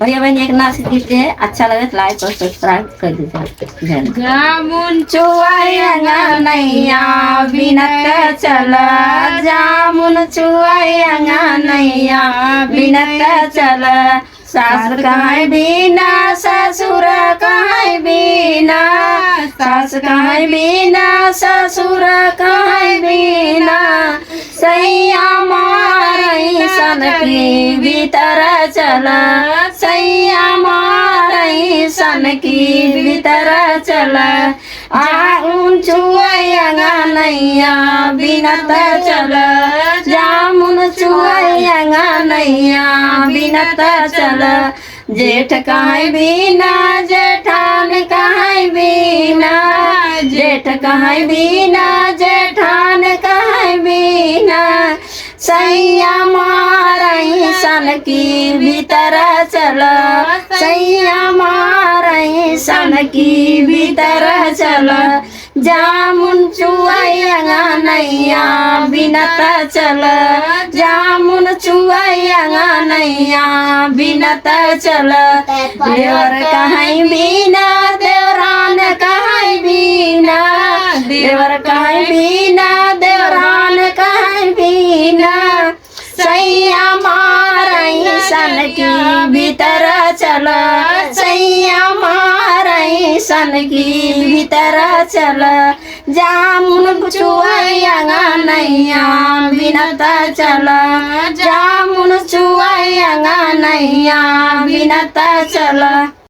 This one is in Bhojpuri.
भैया बहन एक नाच गीत है अच्छा लगे तो लाइक और सब्सक्राइब कर दीजिए। जामुन चुआइया नैया बिनत चला, जामुन चुआइया नैया बिनत चल। सास कहाँ बिना ससुर कहाँ बिना, सास कहाँ बिना ससुर कहाँ बिना, सैया मारई सन की भीतर चल, सैया मारई सन की भीतर चल। आउन चुआइया नैया बिनत चल, जामुन चुआइया नैया बिनत चल। जेठ कहाँ बिना जेठान कहाँ बिना, जेठ कहाँ बिना जेठान कहाँ बिना, सैया मारई सन की भीतर चल, सैया मारई सन की भीतर चल। जामुन चुआइया नैया बिनत चल, जामुन चुआइया नैया बिनत चल। देवर कहाँ बिना देवरान कहाँ बिना, देवर कहाँ बिना देवरान कहाँ बिना, सैया मारई सन की भीतर चल, सैया मारई सन की भीतर चल। जामुन चुआइया नैया बिनत चल, जामुन चुआइया नैया बिनत चल।